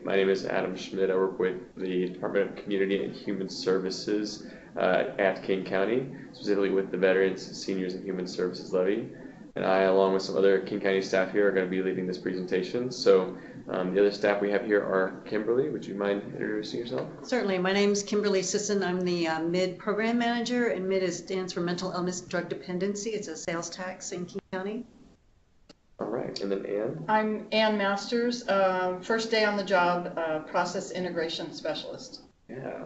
My name is Adam Schmidt. I work with the Department of Community and Human Services at King County, specifically with the Veterans, Seniors, and Human Services Levy. And I, along with some other King County staff here, are going to be leading this presentation. So the other staff we have here are Kimberly. Would you mind introducing yourself? Certainly. My name is Kimberly Sisson. I'm the MIDD program manager, and MIDD stands for Mental Illness Drug Dependency. It's a sales tax in King County. All right, and then Ann? I'm Ann Masters, first day on the job, process integration specialist. Yeah.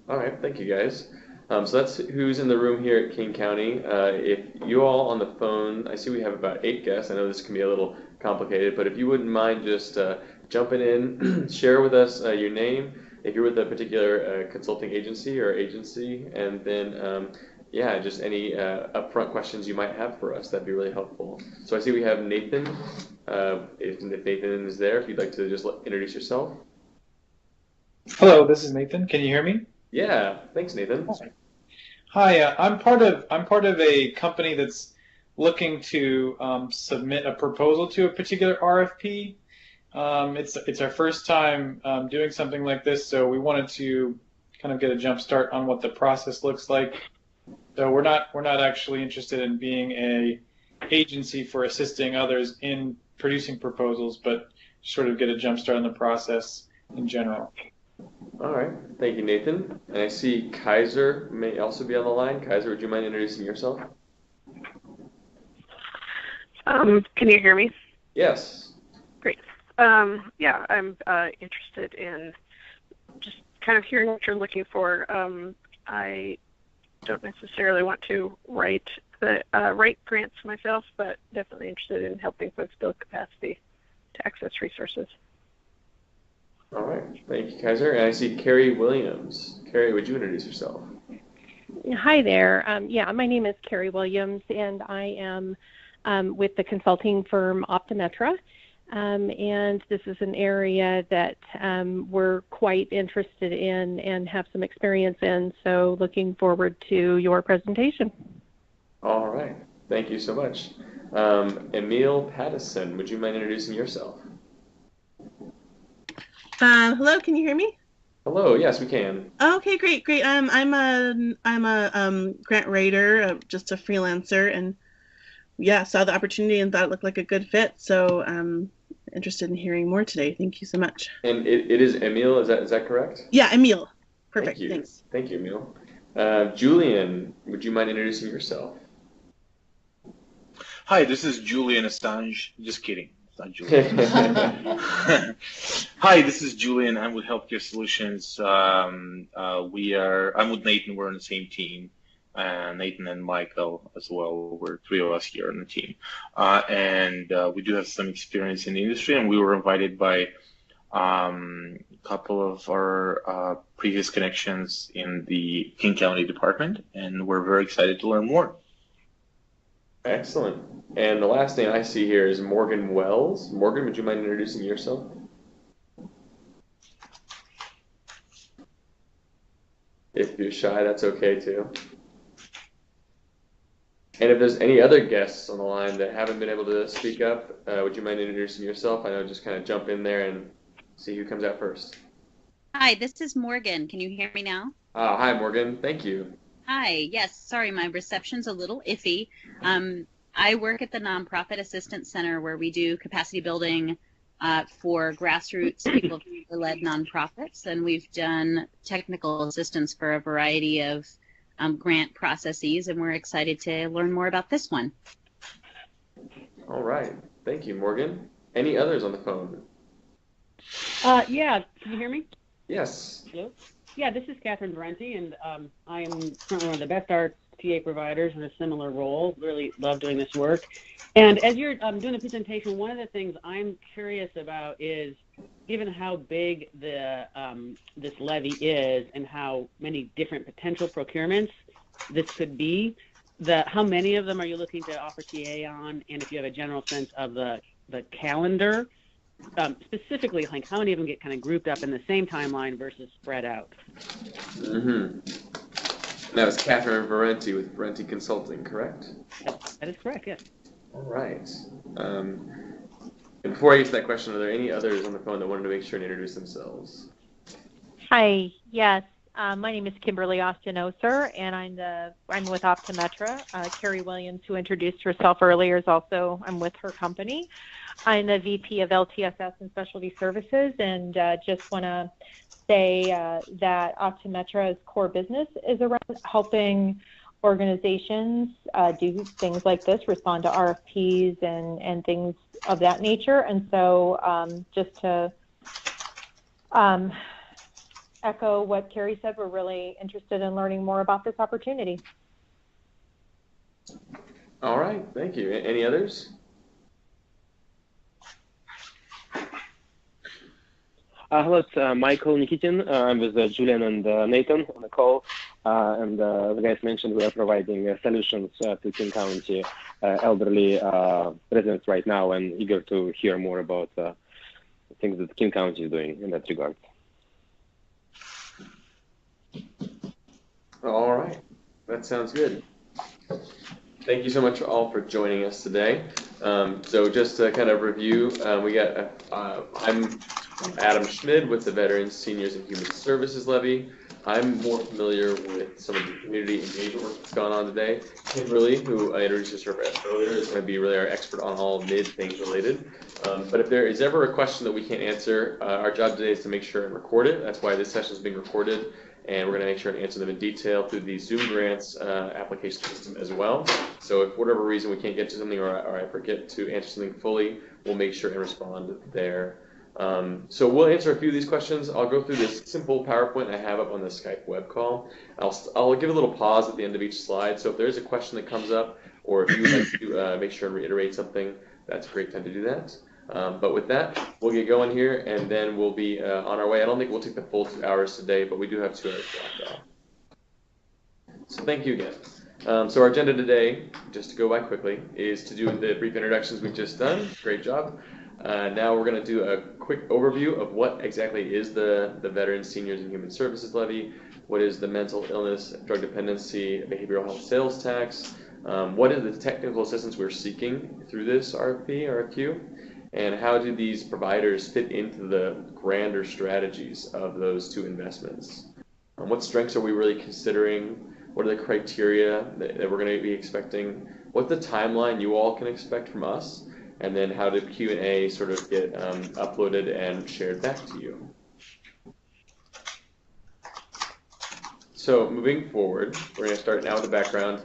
All right, thank you guys. So that's who's in the room here at King County. If you all on the phone, I see we have about 8 guests. I know this can be a little complicated, but if you wouldn't mind just jumping in, share with us your name, if you're with a particular consulting agency, and then yeah, just any upfront questions you might have for us, that'd be really helpful. So I see we have Nathan. If Nathan is there, if you'd like to just introduce yourself. Hello, this is Nathan. Can you hear me? Yeah, thanks, Nathan. Hi, I'm part of a company that's looking to submit a proposal to a particular RFP. It's our first time doing something like this, so we wanted to kind of get a jump start on what the process looks like. So we're not actually interested in being a agency for assisting others in producing proposals, but sort of get a jump start on the process in general. All right, thank you, Nathan. And I see Kaiser may also be on the line. Kaiser, would you mind introducing yourself? Can you hear me? Yes. Great. Yeah, I'm interested in just kind of hearing what you're looking for. I don't necessarily want to write grants myself, but definitely interested in helping folks build capacity to access resources. All right, thank you, Kaiser. And I see Carrie Williams. Carrie, would you introduce yourself? Hi there. Yeah, my name is Carrie Williams, and I am with the consulting firm Optometra. And this is an area that we're quite interested in and have some experience in, so looking forward to your presentation. All right, thank you so much. Emil Pattison, would you mind introducing yourself? Hello, can you hear me? Hello, yes, we can. Okay, great. I'm a grant writer, just a freelancer, and yeah, saw the opportunity and thought it looked like a good fit. So I'm interested in hearing more today. Thank you so much. And it is Emil, is that correct? Yeah, Emil. Perfect. Thank you. Thanks. Thank you, Emil. Julian, would you mind introducing yourself? Hi, this is Julian Assange. Just kidding. It's not Julian. Hi, this is Julian. I'm with Healthcare Solutions. I'm with Nathan. We're on the same team. Nathan and Michael as well. We're 3 of us here on the team. And we do have some experience in the industry, and we were invited by a couple of our previous connections in the King County department, and we're very excited to learn more. Excellent. And the last name I see here is Morgan Wells. Morgan, would you mind introducing yourself? If you're shy, that's okay too. And if there's any other guests on the line that haven't been able to speak up, would you mind introducing yourself? I know, just kind of jump in there and see who comes out first. Hi, this is Morgan. Can you hear me now? Hi, Morgan. Thank you. Hi. Yes, sorry, my reception's a little iffy. I work at the Nonprofit Assistance Center where we do capacity building for grassroots people-led nonprofits, and we've done technical assistance for a variety of grant processes, and we're excited to learn more about this one. All right. Thank you, Morgan. Any others on the phone? Yeah, can you hear me? Yes. Hello? Yeah, this is Catherine Brenti, and I am currently one of the best arts TA providers in a similar role. Really love doing this work. And as you're doing the presentation, one of the things I'm curious about is, given how big the this levy is and how many different potential procurements this could be, how many of them are you looking to offer TA on, and if you have a general sense of the calendar, specifically, like how many of them get kind of grouped up in the same timeline versus spread out? Mm-hmm. That was Catherine Valenti with Valenti Consulting, correct? That is correct, yes. All right. And before I get to that question, are there any others on the phone that wanted to make sure and introduce themselves? Hi, yes. My name is Kimberly Ostenoser, and I'm with Optometra. Carrie Williams, who introduced herself earlier, is also, I'm with her company. I'm the VP of LTSS and Specialty Services, and just want to say that Optometra's core business is around helping organizations do things like this, respond to RFPs and things of that nature. And so just to echo what Carrie said, we're really interested in learning more about this opportunity. All right, thank you. Any others? Hello, it's Michael Nikitin. I'm with Julian and Nathan on the call. And the guys mentioned we are providing solutions to King County elderly residents right now, and eager to hear more about things that King County is doing in that regard. All right, that sounds good. Thank you so much all for joining us today. So just to kind of review, I'm Adam Schmid with the Veterans, Seniors, and Human Services Levy. I'm more familiar with some of the community engagement work that's gone on today. Kimberly, who I introduced herself earlier, is going to be really our expert on all MID things related. But if there is ever a question that we can't answer, our job today is to make sure and record it. That's why this session is being recorded. And we're going to make sure and answer them in detail through the Zoom Grants application system as well. So if for whatever reason we can't get to something or I forget to answer something fully, we'll make sure and respond there. So we'll answer a few of these questions. I'll go through this simple PowerPoint I have up on the Skype web call. I'll give a little pause at the end of each slide. So if there's a question that comes up, or if you would like to make sure and reiterate something, that's a great time to do that. But with that, we'll get going here, and then we'll be on our way. I don't think we'll take the full 2 hours today, but we do have 2 hours blocked off. So thank you again. So our agenda today, just to go by quickly, is to do the brief introductions we've just done. Great job. Now we're going to do a quick overview of what exactly is the Veterans, Seniors, and Human Services Levy, what is the Mental Illness, Drug Dependency, Behavioral Health Sales Tax, what is the technical assistance we're seeking through this RFQ, and how do these providers fit into the grander strategies of those two investments? What strengths are we really considering? What are the criteria that we're going to be expecting? What's the timeline you all can expect from us? And then how do Q&A sort of get uploaded and shared back to you? So moving forward, we're going to start now with the background.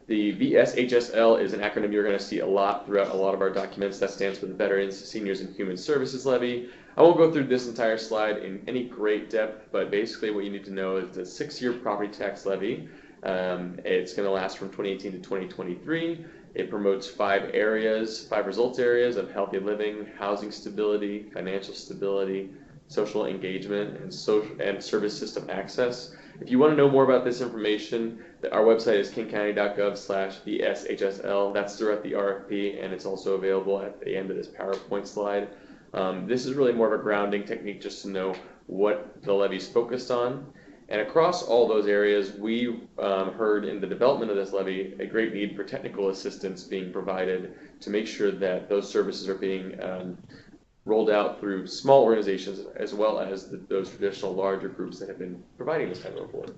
The VSHSL is an acronym you're going to see a lot throughout a lot of our documents. That stands for the Veterans, Seniors, and Human Services Levy. I won't go through this entire slide in any great depth, but basically what you need to know is the 6-year property tax levy. It's going to last from 2018 to 2023. It promotes 5 results areas of healthy living, housing stability, financial stability, social engagement, and service system access. If you want to know more about this information, our website is kingcounty.gov/VSHSL. That's throughout the RFP, and it's also available at the end of this PowerPoint slide. This is really more of a grounding technique just to know what the levy is focused on. And across all those areas, we heard in the development of this levy a great need for technical assistance being provided to make sure that those services are being rolled out through small organizations as well as those traditional larger groups that have been providing this type of work.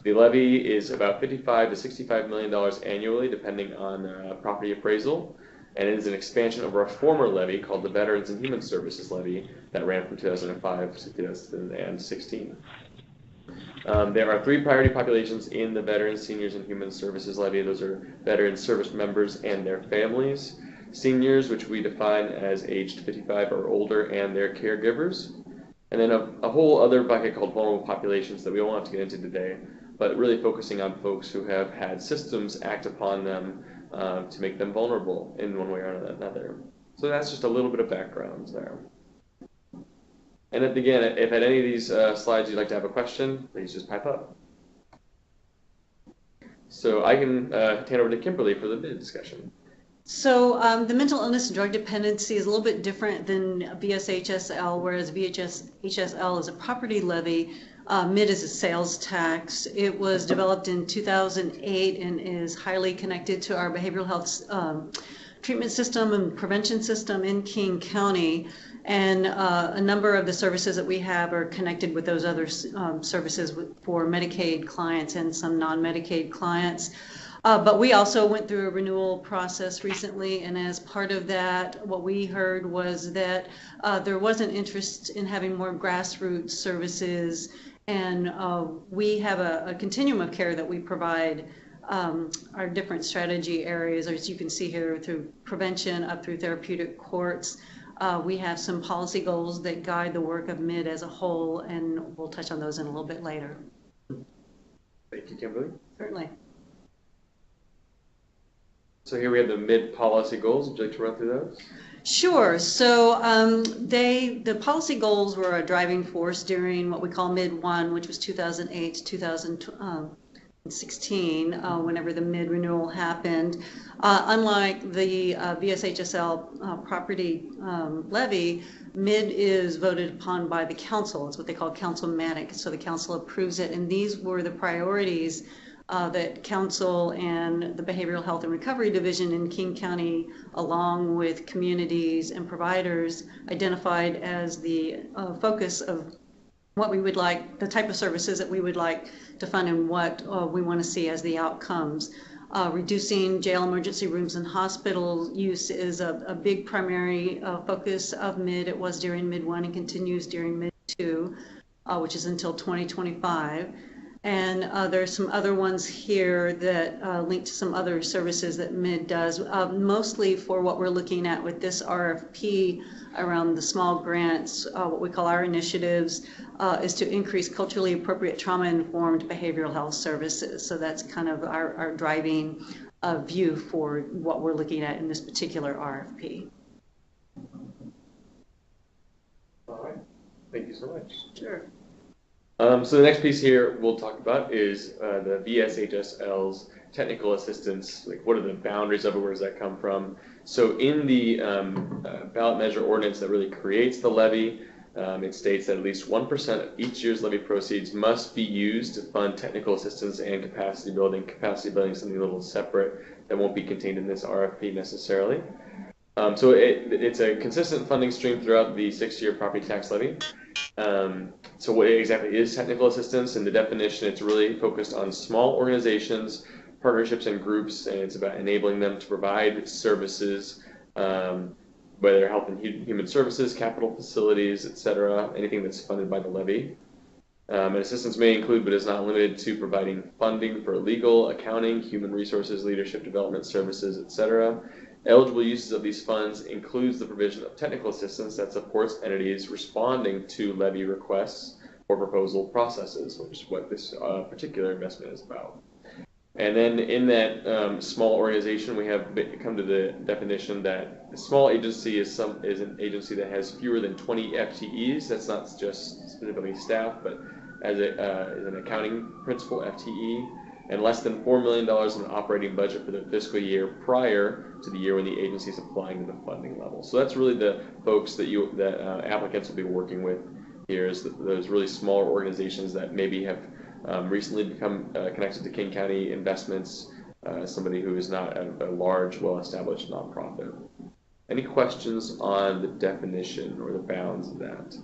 The levy is about $55 to $65 million annually, depending on property appraisal, and it is an expansion of our former levy called the Veterans and Human Services Levy that ran from 2005 to 2016. There are 3 priority populations in the Veterans, Seniors, and Human Services Levy. Those are veteran service members and their families. Seniors, which we define as aged 55 or older, and their caregivers. And then a whole other bucket called vulnerable populations that we won't have to get into today, but really focusing on folks who have had systems act upon them to make them vulnerable in one way or another. So that's just a little bit of background there. And again, if at any of these slides you'd like to have a question, please just pipe up. So I can hand over to Kimberly for the bid discussion. So the mental illness and drug dependency is a little bit different than VSHSL, whereas VSHSL is a property levy. MID is a sales tax. It was developed in 2008 and is highly connected to our behavioral health treatment system and prevention system in King County. And a number of the services that we have are connected with those other services for Medicaid clients and some non-Medicaid clients. But we also went through a renewal process recently, and as part of that, what we heard was that there was an interest in having more grassroots services, and we have a continuum of care that we provide our different strategy areas, as you can see here, through prevention up through therapeutic courts. We have some policy goals that guide the work of MIDD as a whole, and we'll touch on those in a little bit later. Thank you, Kimberly. Certainly. So here we have the MIDD policy goals. Would you like to run through those? Sure. So the policy goals were a driving force during what we call MIDD 1, which was 2008 to 2016, whenever the MIDD renewal happened. Unlike the VSHSL property levy, MIDD is voted upon by the council. It's what they call councilmatic. So the council approves it, and these were the priorities that council and the Behavioral Health and Recovery Division in King County, along with communities and providers, identified as the focus of what we would like, the type of services that we would like to fund and what we want to see as the outcomes. Reducing jail emergency rooms and hospital use is a big primary focus of MIDD. It was during MIDD 1 and continues during MIDD 2, which is until 2025. And there's some other ones here that link to some other services that MIDD does, mostly for what we're looking at with this RFP around the small grants. What we call our initiatives is to increase culturally appropriate trauma-informed behavioral health services. So that's kind of our driving view for what we're looking at in this particular RFP. All right. Thank you so much. Sure. So the next piece here we'll talk about is the VSHSL's technical assistance. Like, what are the boundaries of it? Where does that come from? So in the ballot measure ordinance that really creates the levy, it states that at least 1% of each year's levy proceeds must be used to fund technical assistance and capacity building. Capacity building is something a little separate that won't be contained in this RFP necessarily. So it's a consistent funding stream throughout the 6-year property tax levy. So what exactly is technical assistance? In the definition, it's really focused on small organizations, partnerships, and groups, and it's about enabling them to provide services, whether health and human services, capital facilities, etc., anything that's funded by the levy. And assistance may include, but is not limited to, providing funding for legal, accounting, human resources, leadership development services, etc. Eligible uses of these funds includes the provision of technical assistance that supports entities responding to levy requests or proposal processes, which is what this particular investment is about. And then in that small organization, we have come to the definition that a small agency is an agency that has fewer than 20 FTEs. That's not just specifically staff, but as an accounting principal FTE, and less than $4 million in operating budget for the fiscal year prior to the year when the agency is applying to the funding level. So that's really the folks that applicants will be working with here, is those really smaller organizations that maybe have recently become connected to King County investments, somebody who is not a large, well-established nonprofit. Any questions on the definition or the bounds of that?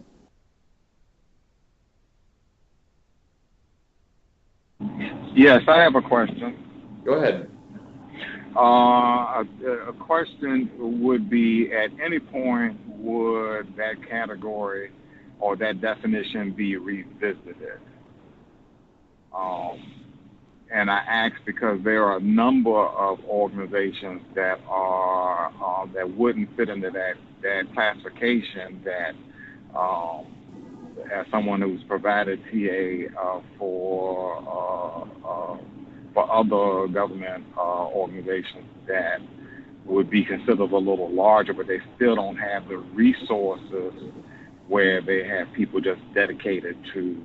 Yes, I have a question. Go ahead. A question would be, at any point would that category or that definition be revisited? And I ask because there are a number of organizations that are that wouldn't fit into that classification, that as someone who's provided TA for other government organizations that would be considered a little larger, but they still don't have the resources where they have people just dedicated to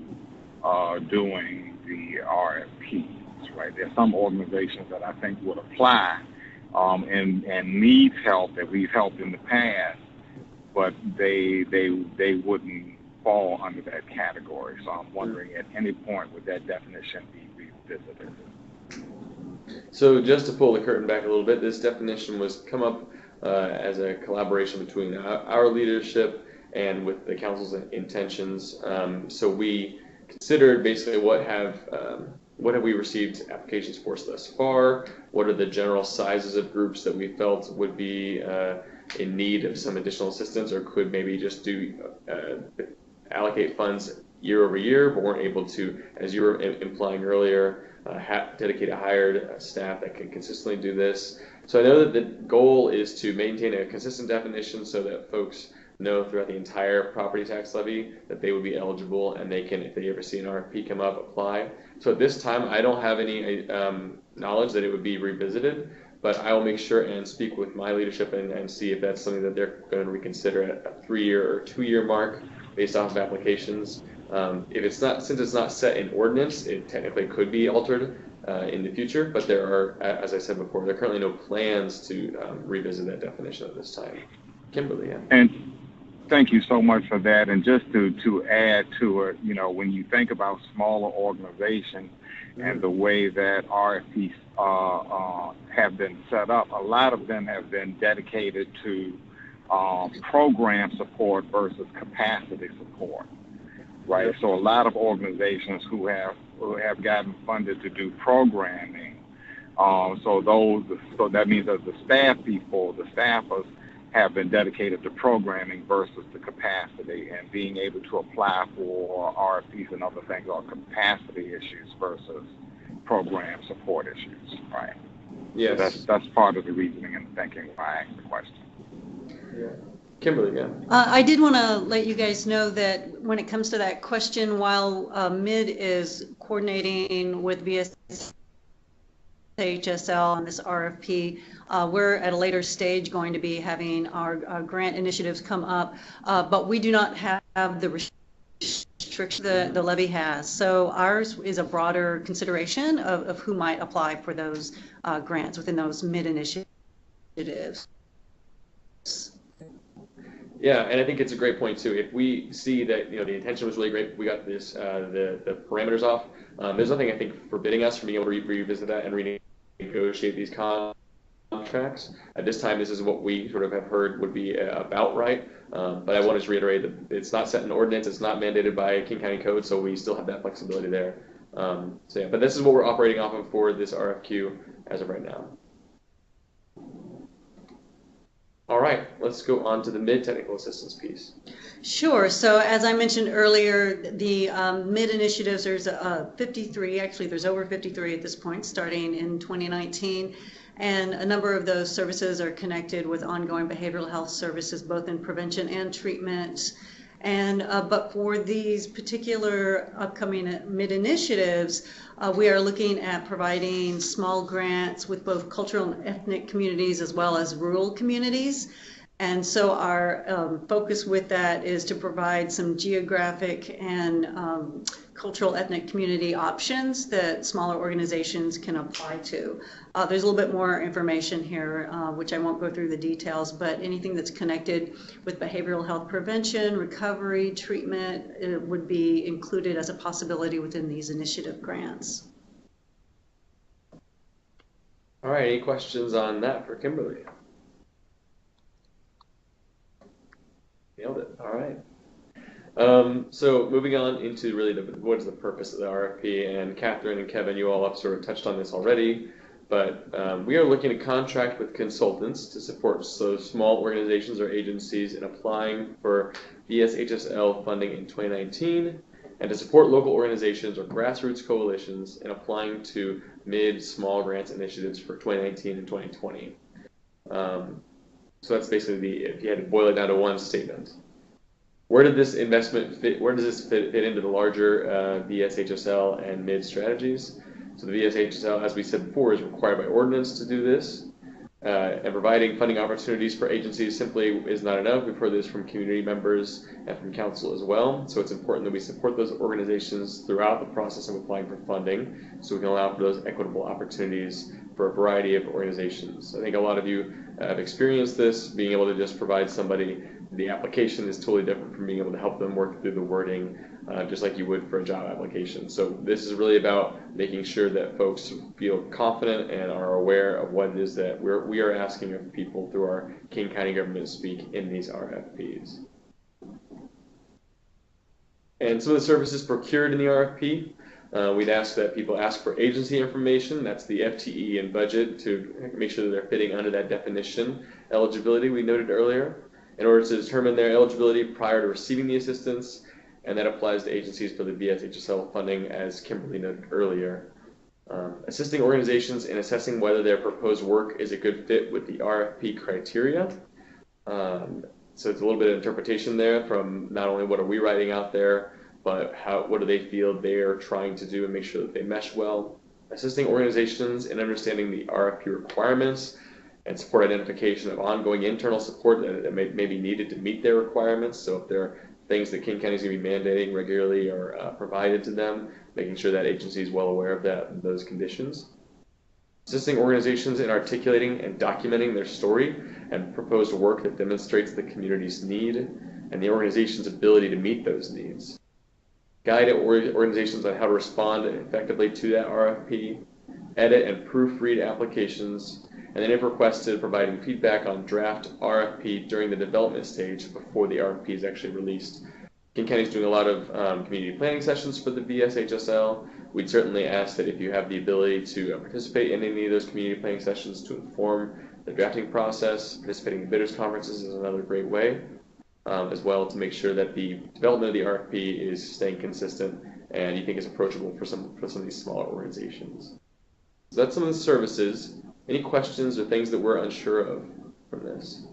doing the RFPs, right? There's some organizations that I think would apply and needs help that we've helped in the past, but they wouldn't fall under that category. So I'm wondering, at any point would that definition be revisited? So just to pull the curtain back a little bit, this definition was come up as a collaboration between our leadership and with the council's intentions. So we considered basically what have we received applications for thus far? What are the general sizes of groups that we felt would be in need of some additional assistance, or could maybe just allocate funds year over year, but weren't able to, as you were implying earlier, dedicate a hired staff that can consistently do this. So I know that the goal is to maintain a consistent definition so that folks know throughout the entire property tax levy that they would be eligible, and they can, if they ever see an RFP come up, apply. So at this time, I don't have any knowledge that it would be revisited, but I will make sure and speak with my leadership and see if that's something that they're going to reconsider at a 3-year or 2-year mark based off of applications. If it's not, since it's not set in ordinance, it technically could be altered in the future, but there are, as I said before, there are currently no plans to revisit that definition at this time. Kimberly, yeah. And thank you so much for that. And just to add to it, you know, when you think about smaller organizations and the way that RFPs have been set up, a lot of them have been dedicated to program support versus capacity support, right? Yep. So a lot of organizations who have gotten funded to do programming, so that means that the staffers have been dedicated to programming versus the capacity, and being able to apply for RFPs and other things are capacity issues versus program support issues, right? Yes. So that's part of the reasoning and thinking why I asked the question. Yeah. Kimberly, yeah. I did want to let you guys know that when it comes to that question, while MIDD is coordinating with VSHSL on this RFP, we're at a later stage going to be having our grant initiatives come up, but we do not have the restrictions the levy has. So ours is a broader consideration of who might apply for those grants within those MIDD initiatives. Yeah, and I think it's a great point too. If we see that, you know, the intention was really great, we got this the parameters off. There's nothing I think forbidding us from being able to revisit that and renegotiate these contracts. At this time, this is what we sort of have heard would be about right. But I want to reiterate that it's not set in ordinance, it's not mandated by King County Code, so we still have that flexibility there. So yeah, but this is what we're operating off of for this RFQ as of right now. All right, let's go on to the MIDD technical assistance piece. Sure. So as I mentioned earlier, the MIDD initiatives, there's 53, actually there's over 53 at this point, starting in 2019. And a number of those services are connected with ongoing behavioral health services, both in prevention and treatment. And but for these particular upcoming MIDD initiatives, we are looking at providing small grants with both cultural and ethnic communities as well as rural communities. And so our focus with that is to provide some geographic and cultural ethnic community options that smaller organizations can apply to. There's a little bit more information here, which I won't go through the details, but anything that's connected with behavioral health prevention, recovery, treatment, it would be included as a possibility within these initiative grants. All right, any questions on that for Kimberly? Nailed it. All right. So moving on into really what is the purpose of the RFP, and Catherine and Kevin, you all have sort of touched on this already, but we are looking to contract with consultants to support small organizations or agencies in applying for VSHSL funding in 2019, and to support local organizations or grassroots coalitions in applying to MIDD small grants initiatives for 2019 and 2020. So that's basically if you had to boil it down to one statement. Where did this investment fit? Where does this fit into the larger VSHSL and MIDD strategies? So the VSHSL, as we said before, is required by ordinance to do this. And providing funding opportunities for agencies simply is not enough. We've heard this from community members and from council as well. So it's important that we support those organizations throughout the process of applying for funding, so we can allow for those equitable opportunities for a variety of organizations. I think a lot of you have experienced this. Being able to just provide somebody the application is totally different from being able to help them work through the wording just like you would for a job application. So this is really about making sure that folks feel confident and are aware of what it is that we are asking of people through our King County government speak in these RFPs. And some of the services procured in the RFP, we'd ask that people ask for agency information. That's the FTE and budget to make sure that they're fitting under that definition. Eligibility we noted earlier, in order to determine their eligibility prior to receiving the assistance, and that applies to agencies for the VSHSL funding, as Kimberly noted earlier. Assisting organizations in assessing whether their proposed work is a good fit with the RFP criteria. So it's a little bit of interpretation there from not only what are we writing out there, but what do they feel they are trying to do and make sure that they mesh well. Assisting organizations in understanding the RFP requirements and support identification of ongoing internal support that may be needed to meet their requirements. So if there are things that King County is going to be mandating regularly or provided to them, making sure that agency is well aware of those conditions. Assisting organizations in articulating and documenting their story and proposed work that demonstrates the community's need and the organization's ability to meet those needs. Guide organizations on how to respond effectively to that RFP, edit and proofread applications, and then if requested, providing feedback on draft RFP during the development stage before the RFP is actually released. King County is doing a lot of community planning sessions for the VSHSL. We'd certainly ask that if you have the ability to participate in any of those community planning sessions to inform the drafting process, participating in bidders conferences is another great way, as well to make sure that the development of the RFP is staying consistent and you think is approachable for some of these smaller organizations. So that's some of the services. Any questions or things that we're unsure of from this?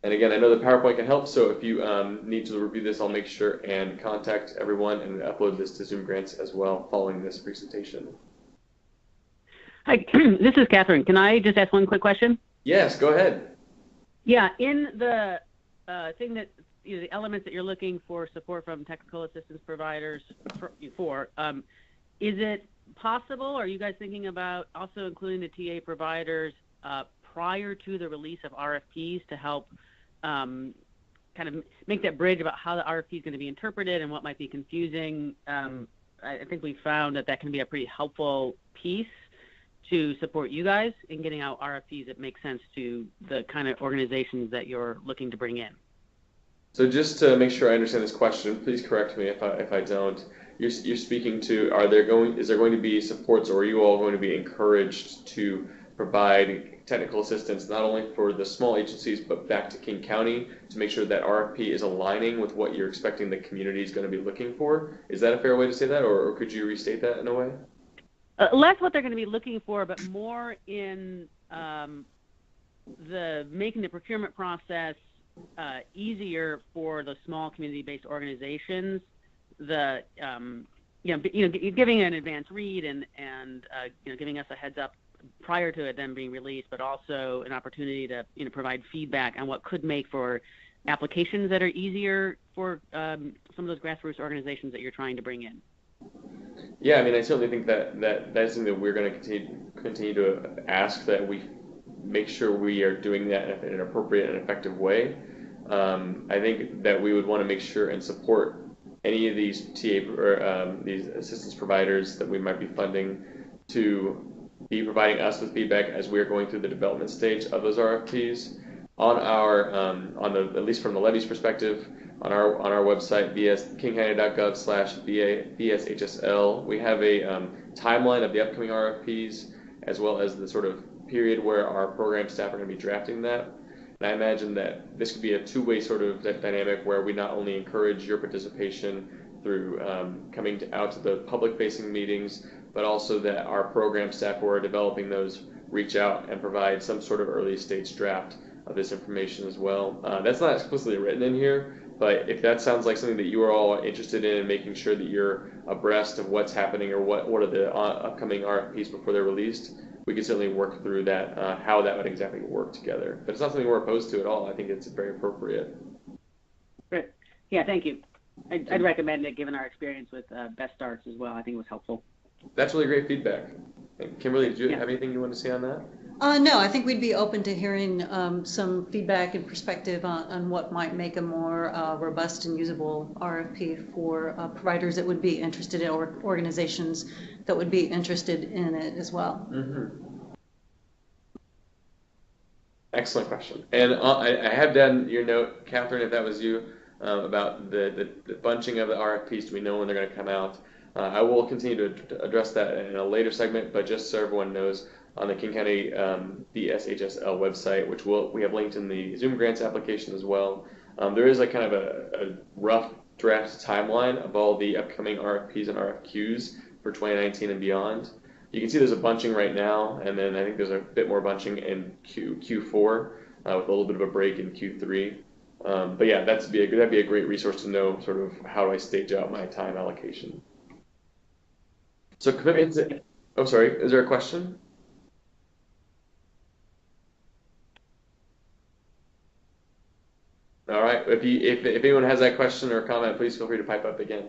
And again, I know the PowerPoint can help, so if you need to review this, I'll make sure and contact everyone and upload this to Zoom Grants as well following this presentation. Hi, this is Catherine. Can I just ask one quick question? Yes, go ahead. Yeah, in the thing that, the elements that you're looking for support from technical assistance providers is it possible, or are you guys thinking about also including the TA providers prior to the release of RFPs to help kind of make that bridge about how the RFP is going to be interpreted and what might be confusing? I think we found that can be a pretty helpful piece to support you guys in getting out RFPs that make sense to the kind of organizations that you're looking to bring in. So just to make sure I understand this question, please correct me if I don't. You're speaking to, is there going to be supports, or are you all going to be encouraged to provide technical assistance not only for the small agencies but back to King County to make sure that RFP is aligning with what you're expecting the community is going to be looking for? Is that a fair way to say that, or could you restate that in a way? Less what they're going to be looking for, but more in the making the procurement process easier for the small community-based organizations. Giving an advance read and giving us a heads up prior to it then being released, but also an opportunity to provide feedback on what could make for applications that are easier for some of those grassroots organizations that you're trying to bring in. Yeah, I mean, I certainly think that's something that we're going to continue to ask, that we make sure we are doing that in an appropriate and effective way. I think that we would want to make sure and support any of these TA or these assistance providers that we might be funding to be providing us with feedback as we are going through the development stage of those RFPs. On our, at least from the levies perspective, on our website, kingcounty.gov/VSHSL, we have a timeline of the upcoming RFPs, as well as the sort of period where our program staff are going to be drafting that. And I imagine that this could be a two-way sort of dynamic where we not only encourage your participation through coming out to the public-facing meetings, but also that our program staff who are developing those reach out and provide some sort of early stage draft of this information as well. That's not explicitly written in here, but if that sounds like something that you are all interested in, making sure that you're abreast of what's happening or what are the upcoming RFPs before they're released, we can certainly work through that, how that would exactly work together. But it's not something we're opposed to at all. I think it's very appropriate. Great. Yeah, thank you. I'd recommend it given our experience with Best Starts as well. I think it was helpful. That's really great feedback. And Kimberly, did you have anything you want to say on that? No, I think we'd be open to hearing some feedback and perspective on what might make a more robust and usable RFP for providers that would be interested in, or organizations that would be interested in it as well. Excellent question. And I have done your note, Catherine, if that was you, about the bunching of the RFPs. Do we know when they're going to come out? I will continue to address that in a later segment, but just so everyone knows, on the King County VSHSL website, which we have linked in the Zoom grants application as well, there is a kind of a rough draft timeline of all the upcoming RFPs and RFQs for 2019 and beyond. You can see there's a bunching right now, and then I think there's a bit more bunching in Q4 with a little bit of a break in Q3. But yeah, that'd be a great resource to know sort of how do I stage out my time allocation. So commitments. Oh, sorry. Is there a question? All right. If anyone has that question or comment, please feel free to pipe up again.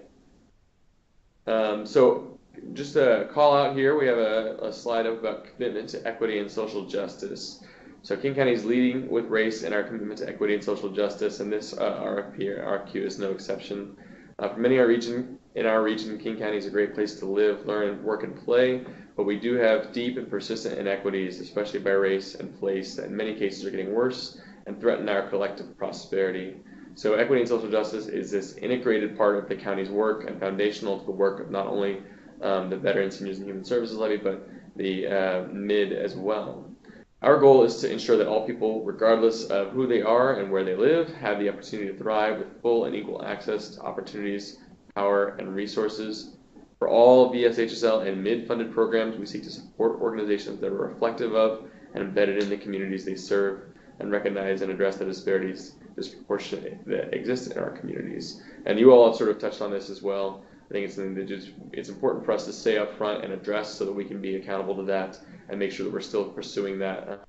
So just a call out here, we have a slide up about commitment to equity and social justice. So King County is leading with race in our commitment to equity and social justice, and this RFP or RFQ is no exception. For many in our region, King County is a great place to live, learn, work, and play, but we do have deep and persistent inequities, especially by race and place, that in many cases are getting worse and threaten our collective prosperity. So equity and social justice is this integrated part of the county's work and foundational to the work of not only the Veterans, Seniors, and Human Services Levy, but the MIDD as well. Our goal is to ensure that all people, regardless of who they are and where they live, have the opportunity to thrive with full and equal access to opportunities, power, and resources. For all VSHSL and MIDD-funded programs, we seek to support organizations that are reflective of and embedded in the communities they serve, and recognize and address the disparities disproportionately that exist in our communities. And you all have sort of touched on this as well. I think it's something that it's important for us to stay up front and address so that we can be accountable to that and make sure that we're still pursuing that.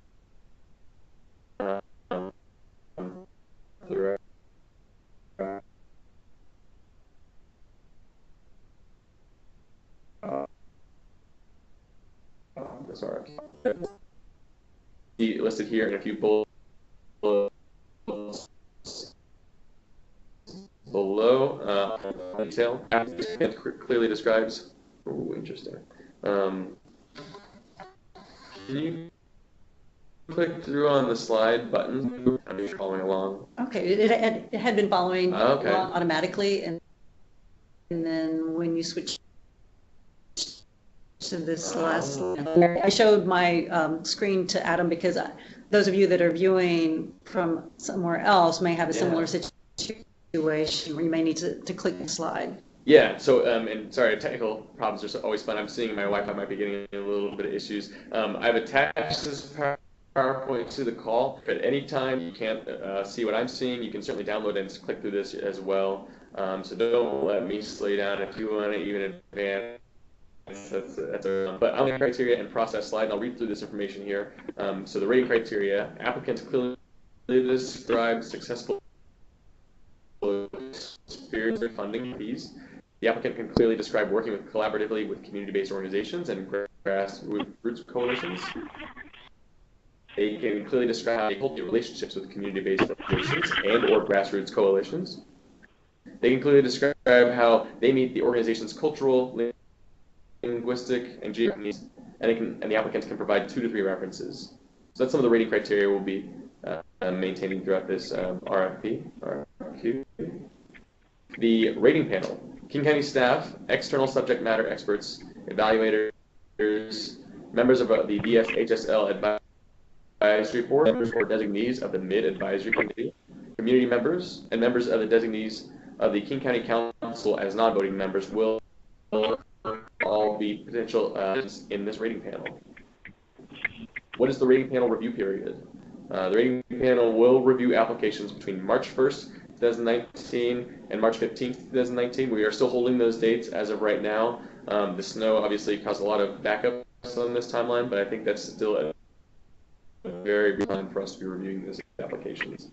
Sorry. Listed here in a few bullets below detail. It clearly describes. Ooh, interesting. Can you click through on the slide button? I'm just following along. Okay, it had been following okay. along automatically, and then when you switch to this last slide, I showed my screen to Adam because those of you that are viewing from somewhere else may have a similar situation where you may need to click the slide. Yeah, so, and sorry, technical problems are always fun. I'm seeing my Wi-Fi might be getting a little bit of issues. I've attached this PowerPoint to the call. If at any time you can't see what I'm seeing, you can certainly download and click through this as well. So don't let me slow you down if you want to even advance. But on the criteria and process slide, and I'll read through this information here. So the rating criteria, applicants clearly describe successful experience funding fees. The applicant can clearly describe working collaboratively with community-based organizations and grassroots coalitions. They can clearly describe how they cultivate relationships with community-based organizations and or grassroots coalitions. They can clearly describe how they meet the organization's cultural, linguistic, and geographic needs, and the applicants can provide 2 to 3 references. So that's some of the rating criteria we'll be maintaining throughout this RFQ. The rating panel. King County staff, external subject matter experts, evaluators, members of the VSHSL Advisory Board, members or designees of the MIDD Advisory Committee, community members, and members of the designees of the King County Council as non-voting members will all be potential in this rating panel. What is the rating panel review period? The rating panel will review applications between March 1st, 2019 and March 15th, 2019. We are still holding those dates as of right now. The snow obviously caused a lot of backups on this timeline, but I think that's still a very good time for us to be reviewing those applications.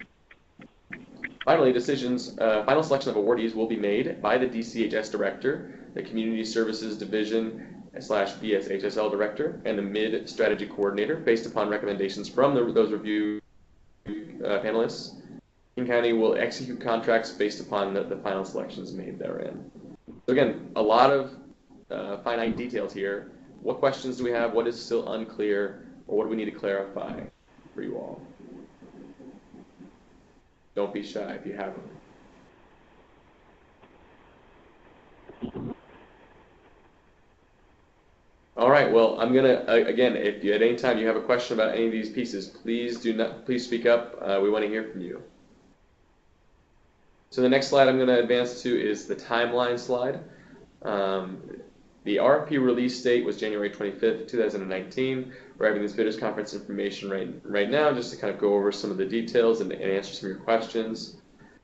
Finally, final selection of awardees will be made by the DCHS Director, the Community Services Division, VSHSL Director and the MIDD Strategy Coordinator based upon recommendations from those review panelists. King County will execute contracts based upon the final selections made therein. So again, a lot of finite details here. What questions do we have? What is still unclear? Or what do we need to clarify for you all? Don't be shy if you have them. All right, well, I'm gonna, again, if you, at any time you have a question about any of these pieces, please speak up. We want to hear from you. So the next slide I'm gonna advance to is the timeline slide. The RFP release date was January 25th, 2019. We're having this bidders conference information right now just to kind of go over some of the details and answer some of your questions.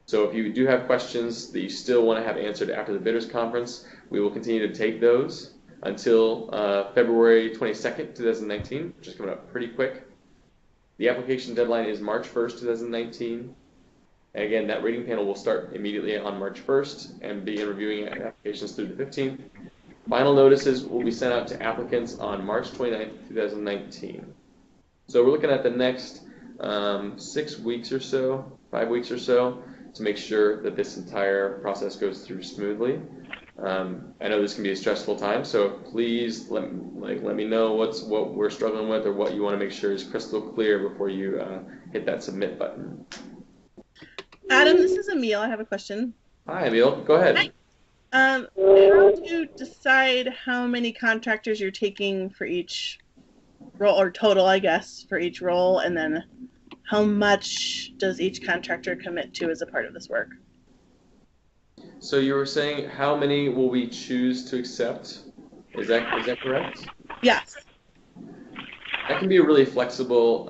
So if you do have questions that you still want to have answered after the bidders conference, we will continue to take those until February 22nd, 2019, which is coming up pretty quick. The application deadline is March 1st, 2019. And again, that rating panel will start immediately on March 1st and begin reviewing applications through the 15th. Final notices will be sent out to applicants on March 29th, 2019. So we're looking at the next 6 weeks or so, 5 weeks or so, to make sure that this entire process goes through smoothly. I know this can be a stressful time, so please let me know what we're struggling with or what you want to make sure is crystal clear before you hit that submit button. Adam, this is Emil. I have a question. Hi, Emil. Go ahead. Hi. How do you decide how many contractors you're taking for each role, or total, I guess, for each role, and then how much does each contractor commit to as a part of this work? So you were saying how many will we choose to accept? Is that correct? Yes. That can be a really flexible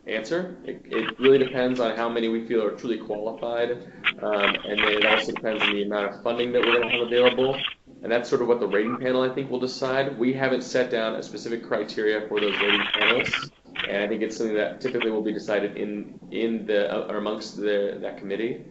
answer. It really depends on how many we feel are truly qualified, and then it also depends on the amount of funding that we're going to have available. And that's sort of what the rating panel, I think, will decide. We haven't set down a specific criteria for those rating panels, and I think it's something that typically will be decided in the or amongst that committee.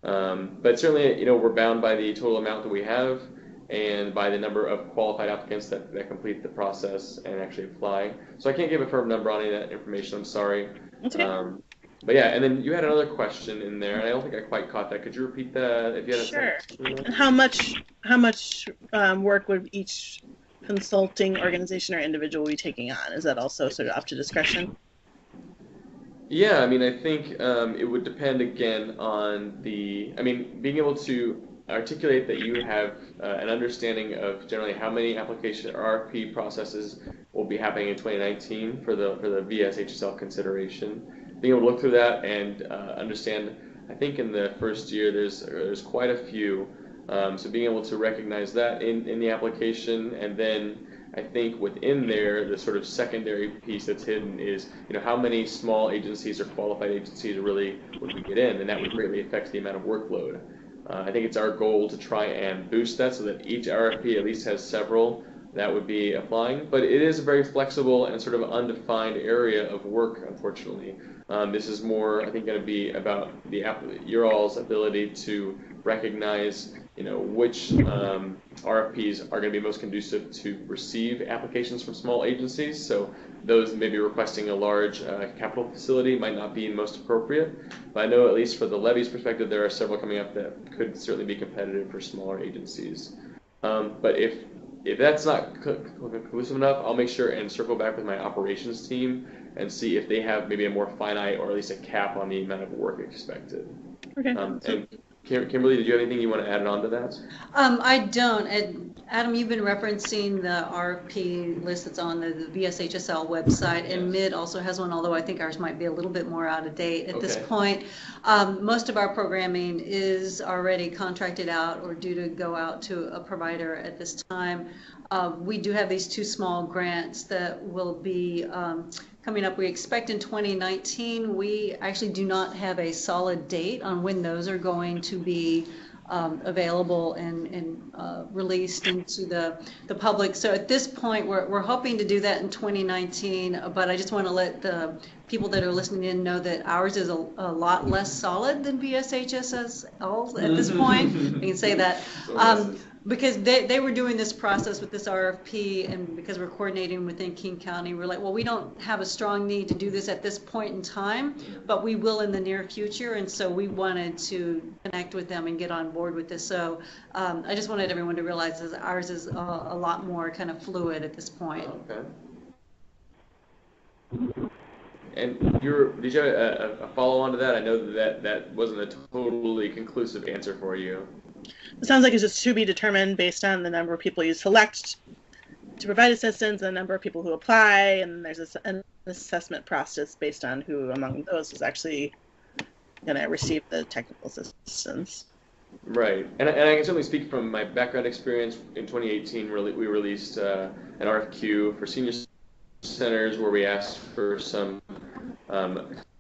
But certainly, we're bound by the total amount that we have and by the number of qualified applicants that complete the process and actually apply. So I can't give a firm number on any of that information, I'm sorry. That's okay. But yeah, and then you had another question in there, and I don't think I quite caught that. Could you repeat that if you had Sure. And how much work would each consulting organization or individual be taking on? Is that also sort of up to discretion? Yeah, I mean, I think it would depend again on being able to articulate that you have an understanding of generally how many application RFP processes will be happening in 2019 for the VSHSL consideration. Being able to look through that and understand, I think in the first year there's quite a few. So being able to recognize that in the application, and then I think within there, the sort of secondary piece that's hidden is, how many small agencies or qualified agencies really would we get in, and that would greatly affect the amount of workload. I think it's our goal to try and boost that so that each RFP at least has several that would be applying, but it is a very flexible and sort of undefined area of work, unfortunately. This is more, I think, going to be about your all's ability to recognize, which RFPs are going to be most conducive to receive applications from small agencies. So those maybe requesting a large capital facility might not be most appropriate. But I know at least for the levies perspective, there are several coming up that could certainly be competitive for smaller agencies. But if that's not conclusive enough, I'll make sure and circle back with my operations team and see if they have maybe a more finite or at least a cap on the amount of work expected. Okay. And Kimberly, did you have anything you want to add on to that? I don't. And Adam, you've been referencing the RFP list that's on the VSHSL website, and MIDD also has one, although I think ours might be a little bit more out of date at this point. Most of our programming is already contracted out or due to go out to a provider at this time. We do have these two small grants that will be coming up. We expect in 2019. We actually do not have a solid date on when those are going to be available and released into the public. So at this point, we're hoping to do that in 2019, but I just want to let the people that are listening in know that ours is a lot less solid than VSHSL at this point. We can say that. because they were doing this process with this RFP, and because we're coordinating within King County, we're like, well, we don't have a strong need to do this at this point in time, but we will in the near future, and so we wanted to connect with them and get on board with this. So I just wanted everyone to realize that ours is a lot more kind of fluid at this point. Okay. And did you have a follow-on to that? I know that wasn't a totally conclusive answer for you. It sounds like it's just to be determined based on the number of people you select to provide assistance, and the number of people who apply, and there's an assessment process based on who among those is actually going to receive the technical assistance. Right, and I can certainly speak from my background experience. In 2018, we released an RFQ for senior centers where we asked for some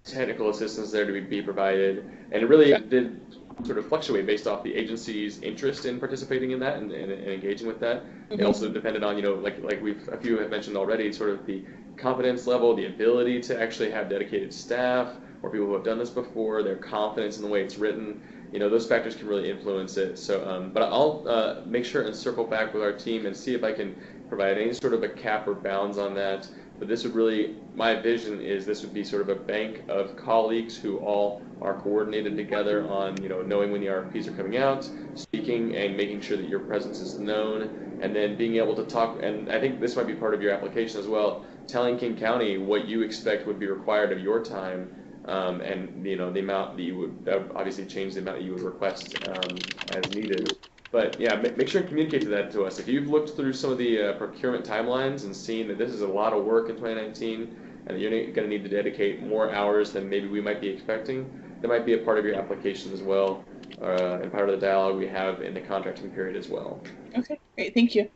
technical assistance there to be provided, and it really did sort of fluctuate based off the agency's interest in participating in that and engaging with that. It also depended on, like a few have mentioned already, sort of the competence level, the ability to actually have dedicated staff or people who have done this before, their confidence in the way it's written. Those factors can really influence it. So, but I'll make sure and circle back with our team and see if I can provide any sort of a cap or bounds on that. But this would really, my vision is this would be sort of a bank of colleagues who all are coordinated together on, knowing when the RFPs are coming out, speaking and making sure that your presence is known, and then being able to talk, and I think this might be part of your application as well, telling King County what you expect would be required of your time, and the amount that you would obviously change the amount that you would request as needed. But yeah, make sure and communicate that to us. If you've looked through some of the procurement timelines and seen that this is a lot of work in 2019, and that you're going to need to dedicate more hours than maybe we might be expecting, that might be a part of your application as well, and part of the dialogue we have in the contracting period as well. Okay, great, thank you.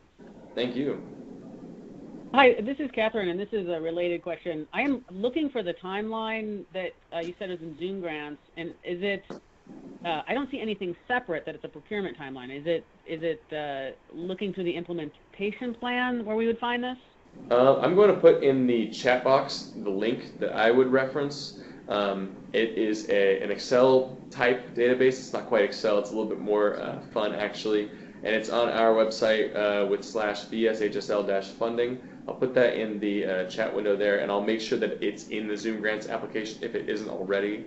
Thank you. Hi, this is Catherine, and this is a related question. I am looking for the timeline that you said is in Zoom grants, and is it? I don't see anything separate that it's a procurement timeline. Is it looking through the implementation plan where we would find this? I'm going to put in the chat box the link that I would reference. It is an Excel type database. It's not quite Excel. It's a little bit more fun actually, and it's on our website with /VSHSL-funding. I'll put that in the chat window there, and I'll make sure that it's in the Zoom Grants application if it isn't already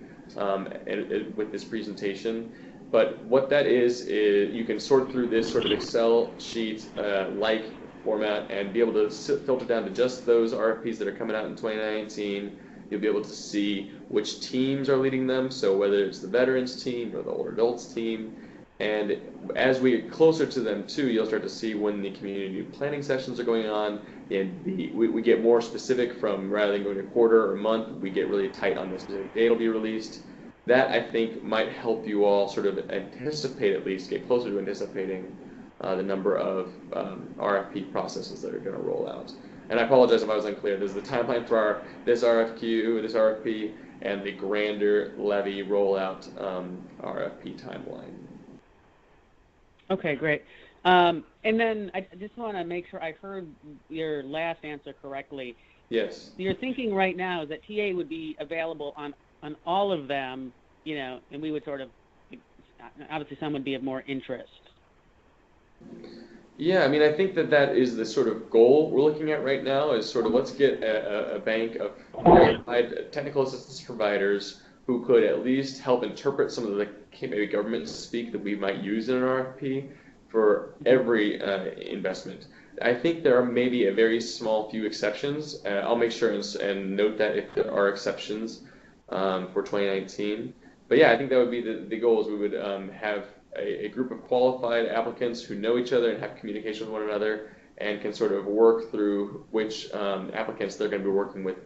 with this presentation. But what that is you can sort through this sort of Excel sheet like format and be able to filter down to just those RFPs that are coming out in 2019. You'll be able to see which teams are leading them, so whether it's the veterans team or the older adults team. And as we get closer to them too, you'll start to see when the community planning sessions are going on, and we get more specific from, rather than going a quarter or a month, we get really tight on the specific date it'll be released. That, I think, might help you all sort of anticipate, at least get closer to anticipating the number of RFP processes that are going to roll out. And I apologize if I was unclear. There's the timeline for this RFQ, this RFP, and the grander levy rollout RFP timeline. Okay, great. And then I just want to make sure I heard your last answer correctly. Yes. You're thinking right now is that TA would be available on all of them, and we would sort of, obviously some would be of more interest. Yeah, I mean, I think that is the sort of goal we're looking at right now, is sort of let's get a bank of qualified technical assistance providers who could at least help interpret some of the maybe government speak that we might use in an RFP for every investment. I think there are maybe a very small few exceptions. I'll make sure and note that if there are exceptions for 2019. But yeah, I think that would be the goal, is we would have a group of qualified applicants who know each other and have communication with one another and can sort of work through which applicants they're going to be working with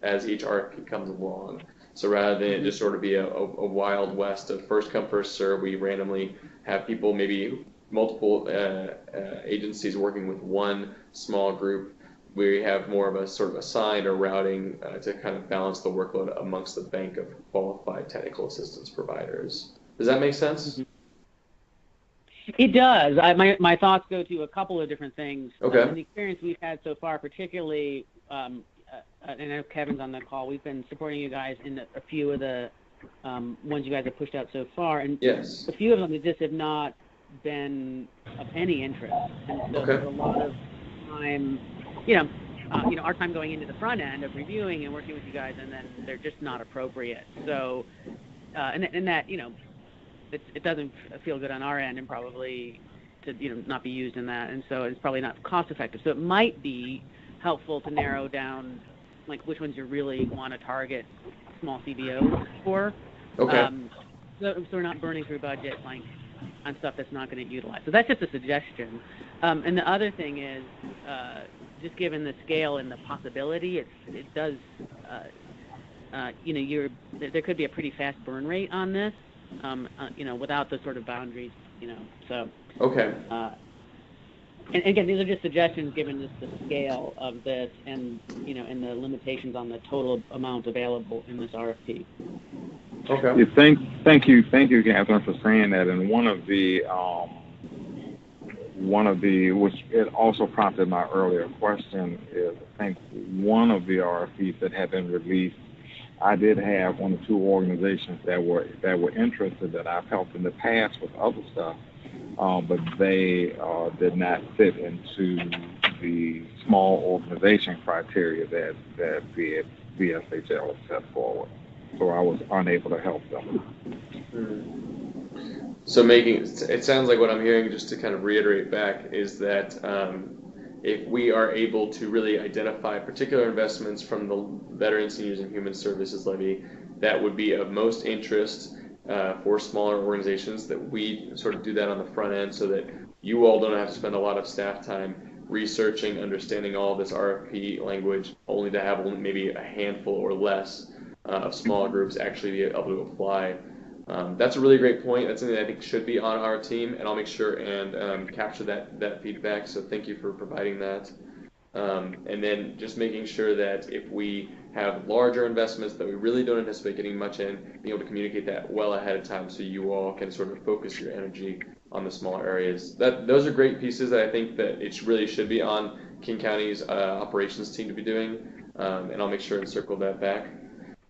as each RFP comes along. So rather than it just sort of be a wild west of first come, first serve, we randomly have people, maybe multiple agencies working with one small group. We have more of a sort of assigned or routing to kind of balance the workload amongst the bank of qualified technical assistance providers. Does that make sense? It does. My thoughts go to a couple of different things. Okay. In the experience we've had so far, particularly, and I know Kevin's on the call, we've been supporting you guys in a few of the ones you guys have pushed out so far, and yes, a few of them just have not been of any interest. And so Okay. there's a lot of time, our time going into the front end of reviewing and working with you guys, and then they're just not appropriate. So, and that, it doesn't feel good on our end, and probably to, not be used in that. And so it's probably not cost effective. So it might be helpful to narrow down, like, which ones you really want to target small CBOs for. Okay. So we're not burning through budget, like, on stuff that's not going to utilize. So that's just a suggestion. And the other thing is, just given the scale and the possibility, it does, there could be a pretty fast burn rate on this, without the sort of boundaries, so. Okay. And again, these are just suggestions given the scale of this and, and the limitations on the total amount available in this RFP. Okay. Yeah, thank you, Catherine, for saying that. And one of the, which it also prompted my earlier question, is I think one of the RFPs that have been released, I did have 1 or 2 organizations that were interested that I've helped in the past with other stuff, but they did not fit into the small organization criteria that VSHL has set forward. So I was unable to help them. So it sounds like what I'm hearing, just to kind of reiterate back, is that if we are able to really identify particular investments from the Veterans, Seniors, and Human Services Levy that would be of most interest for smaller organizations, that we sort of do that on the front end so that you all don't have to spend a lot of staff time researching, understanding all this RFP language, only to have maybe a handful or less of small groups actually be able to apply. That's a really great point. That's something that I think should be on our team, and I'll make sure and capture that feedback. So thank you for providing that. And then just making sure that if we have larger investments that we really don't anticipate getting much in, being able to communicate that well ahead of time so you all can sort of focus your energy on the smaller areas. Those are great pieces that I think that it really should be on King County's operations team to be doing, and I'll make sure and circle that back.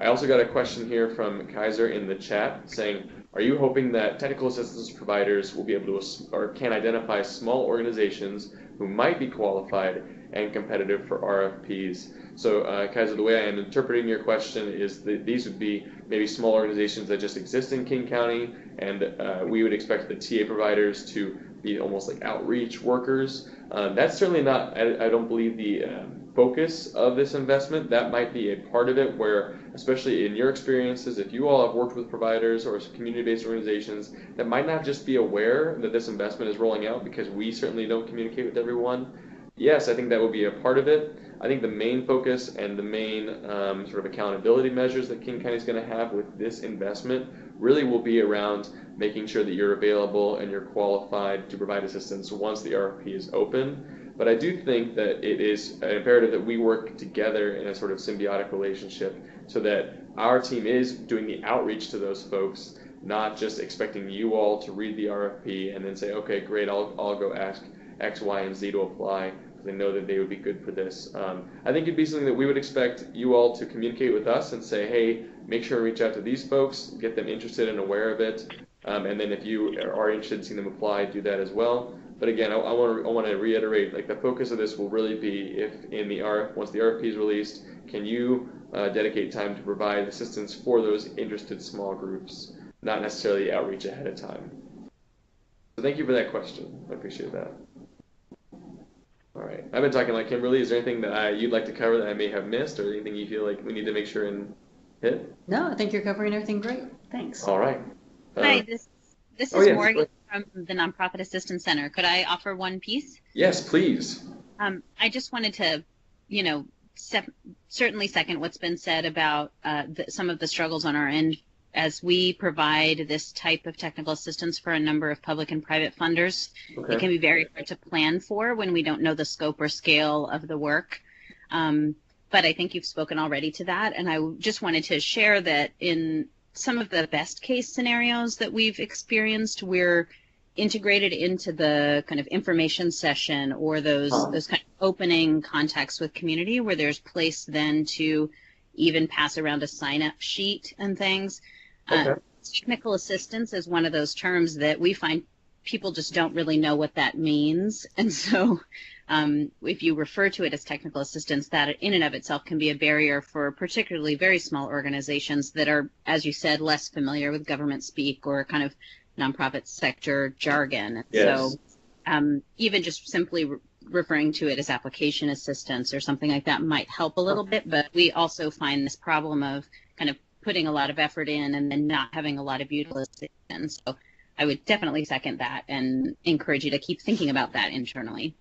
I also got a question here from Kaiser in the chat saying, are you hoping that technical assistance providers will be able to or can identify small organizations who might be qualified and competitive for RFPs? So Kaiser, the way I am interpreting your question is that these would be maybe small organizations that just exist in King County, and we would expect the TA providers to be almost like outreach workers. That's certainly not, I don't believe, the focus of this investment. That might be a part of it where, especially in your experiences, if you all have worked with providers or community-based organizations that might not just be aware that this investment is rolling out, because we certainly don't communicate with everyone, yes, I think that would be a part of it. I think the main focus and the main sort of accountability measures that King County is going to have with this investment really will be around making sure that you're available and you're qualified to provide assistance once the RFP is open. But I do think that it is imperative that we work together in a sort of symbiotic relationship so that our team is doing the outreach to those folks, not just expecting you all to read the RFP and then say, okay, great, I'll go ask X, Y, and Z to apply because I know that they would be good for this. I think it'd be something that we would expect you all to communicate with us and say, hey, make sure and reach out to these folks, get them interested and aware of it. And then if you are interested in seeing them apply, do that as well. But again, I want to reiterate, like, the focus of this will really be if once the RFP is released, can you dedicate time to provide assistance for those interested small groups, not necessarily outreach ahead of time. So thank you for that question. I appreciate that. All right, I've been talking like Kimberly. Is there anything that you'd like to cover that I may have missed, or anything you feel like we need to make sure and hit? No, I think you're covering everything great. Thanks. All right. Hi, this is Morgan from the Nonprofit Assistance Center. Could I offer one piece? Yes, please. I just wanted to, certainly second what's been said about some of the struggles on our end as we provide this type of technical assistance for a number of public and private funders. Okay. It can be very hard to plan for when we don't know the scope or scale of the work. But I think you've spoken already to that. And I just wanted to share that in some of the best case scenarios that we've experienced, we're integrated into the kind of information session or those kind of opening contacts with community where there's place then to even pass around a sign-up sheet and things. Okay. Technical assistance is one of those terms that we find people just don't really know what that means. And so if you refer to it as technical assistance, that in and of itself can be a barrier for particularly very small organizations that are, as you said, less familiar with government speak or kind of nonprofit sector jargon. And Yes. so even just simply referring to it as application assistance or something like that might help a little bit, but we also find this problem of kind of putting a lot of effort in and then not having a lot of utilization. So I would definitely second that and encourage you to keep thinking about that internally.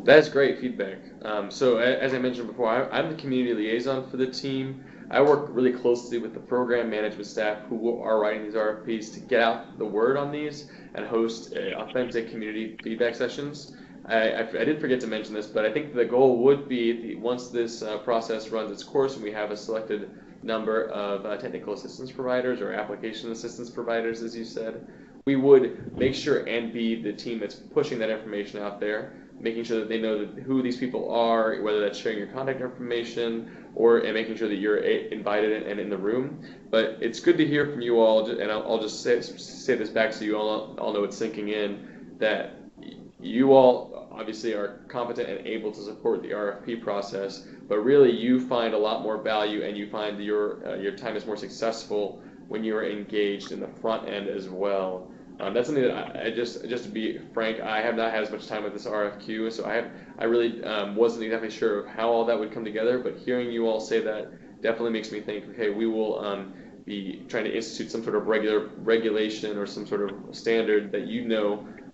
That's great feedback. So as I mentioned before, I'm the community liaison for the team. I work really closely with the program management staff who are writing these RFPs to get out the word on these and host authentic community feedback sessions. I did forget to mention this, but I think the goal would be once this process runs its course and we have a selected number of technical assistance providers or application assistance providers, as you said, we would make sure and be the team that's pushing that information out there, making sure that they know who these people are, whether that's sharing your contact information and making sure that you're invited and in the room. But it's good to hear from you all, and I'll just say this back so you all know it's sinking in, that you all obviously are competent and able to support the RFP process, but really you find a lot more value and you find your time is more successful when you are engaged in the front end as well. That's something that I just to be frank, I have not had as much time with this RFQ, so I really wasn't exactly sure of how all that would come together. But hearing you all say that definitely makes me think, okay, we will be trying to institute some sort of regulation or some sort of standard that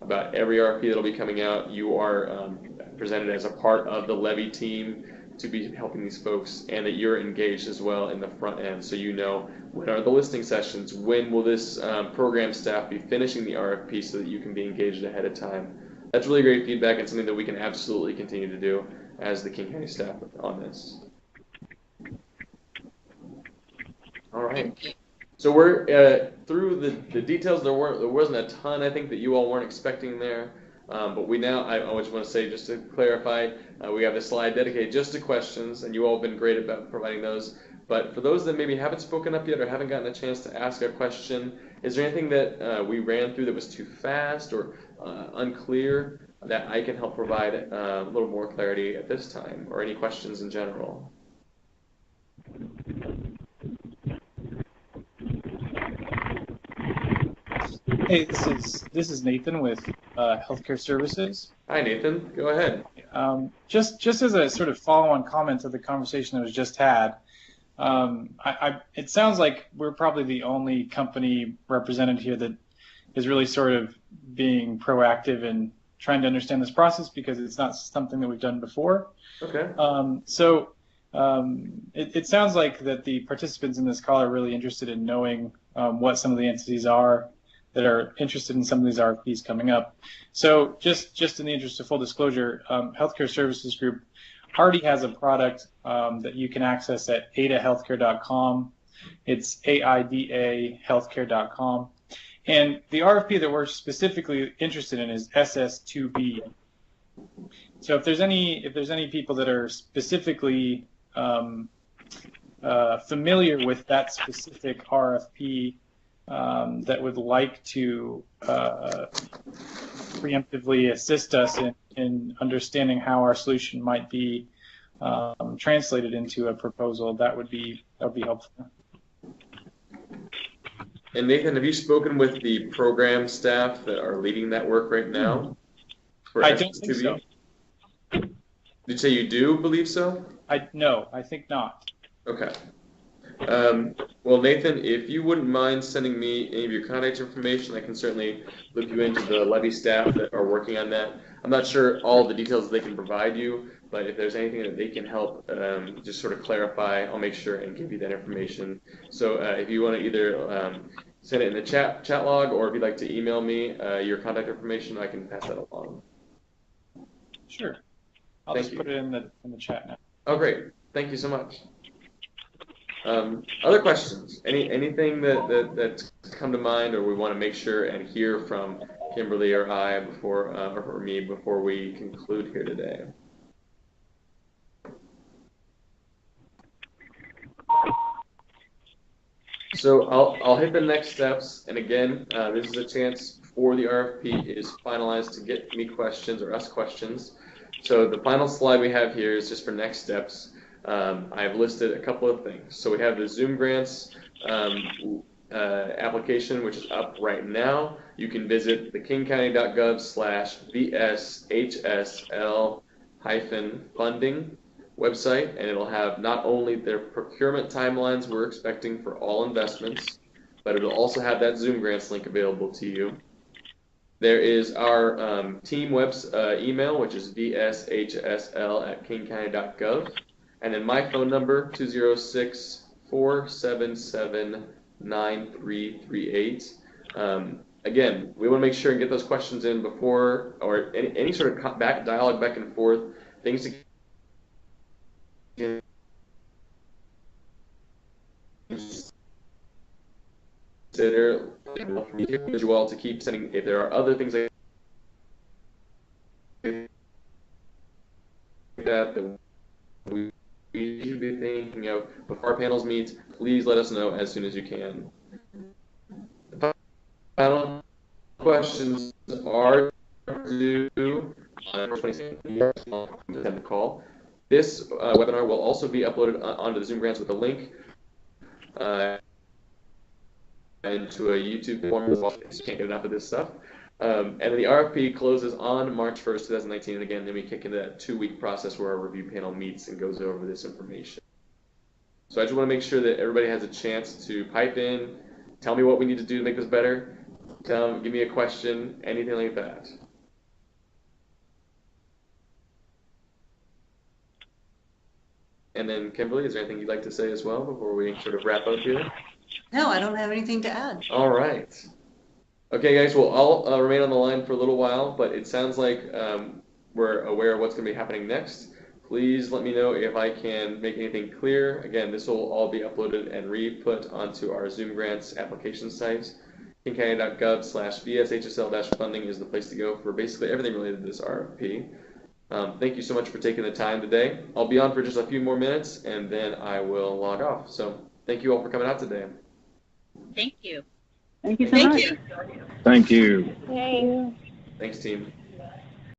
about every RFP that'll be coming out. You are presented as a part of the levy team to be helping these folks, and that you're engaged as well in the front end, so when are the listening sessions, when will this program staff be finishing the RFP so that you can be engaged ahead of time. That's really great feedback and something that we can absolutely continue to do as the King County staff on this. All right. So we're through the details. There wasn't a ton, I think, that you all weren't expecting there. But I always want to say, just to clarify, we have a slide dedicated just to questions, and you all have been great about providing those. But for those that maybe haven't spoken up yet or haven't gotten a chance to ask a question, is there anything that we ran through that was too fast or unclear that I can help provide a little more clarity at this time, or any questions in general? Hey, this is Nathan with Healthcare Services. Hi, Nathan. Go ahead. Just as a sort of follow-on comment to the conversation that was just had, it sounds like we're probably the only company represented here that is really sort of being proactive in trying to understand this process, because it's not something that we've done before. Okay. It sounds like that the participants in this call are really interested in knowing what some of the entities are that are interested in some of these RFPs coming up. So just in the interest of full disclosure, Healthcare Services Group already has a product that you can access at aidahealthcare.com. It's AIDA healthcare.com. And the RFP that we're specifically interested in is SS2B. So if there's any people that are specifically familiar with that specific RFP that would like to preemptively assist us in understanding how our solution might be translated into a proposal, that would be helpful. And Nathan, have you spoken with the program staff that are leading that work right now? I don't think so. Did you say you do believe so? No, I think not. Okay. Well, Nathan, if you wouldn't mind sending me any of your contact information, I can certainly loop you into the levy staff that are working on that. I'm not sure all the details they can provide you, but if there's anything that they can help just sort of clarify, I'll make sure and give you that information. So if you want to either send it in the chat log, or if you'd like to email me your contact information, I can pass that along. Sure. I'll just put it in the chat now. Oh, great. Thank you so much. Other questions? Anything that's come to mind, or we want to make sure and hear from Kimberly or I or me before we conclude here today? So I'll hit the next steps, and again, this is a chance before the RFP is finalized to get me questions or us questions. So the final slide we have here is just for next steps. I've listed a couple of things. So we have the Zoom grants application, which is up right now. You can visit the kingcounty.gov/VSHSL-funding website, and it'll have not only their procurement timelines we're expecting for all investments, but it'll also have that Zoom grants link available to you. There is our team web's email, which is vshsl@kingcounty.gov, and then my phone number, 206-477-9338. Again, we want to make sure and get those questions in before, or any sort of dialogue back and forth, things to consider you all to keep sending. If there are other things like that we should be thinking of before our panels meet, please let us know as soon as you can. The final questions are due on April 26th. The call. This webinar will also be uploaded onto the Zoom grants with a link into a YouTube form as well. You can't get enough of this stuff. And then the RFP closes on March 1st, 2019. And again, then we kick into that 2-week process where our review panel meets and goes over this information. So I just want to make sure that everybody has a chance to pipe in, tell me what we need to do to make this better, give me a question, anything like that. And then Kimberly, is there anything you'd like to say as well before we sort of wrap up here? No, I don't have anything to add. All right. Okay, guys, well, I'll remain on the line for a little while, but it sounds like we're aware of what's going to be happening next. Please let me know if I can make anything clear. Again, this will all be uploaded and re-put onto our Zoom grants application site. kingcounty.gov/VSHSL-funding is the place to go for basically everything related to this RFP. Thank you so much for taking the time today. I'll be on for just a few more minutes, and then I will log off. So thank you all for coming out today. Thank you. Thank you so much. Thank you. Thanks. Thanks, team.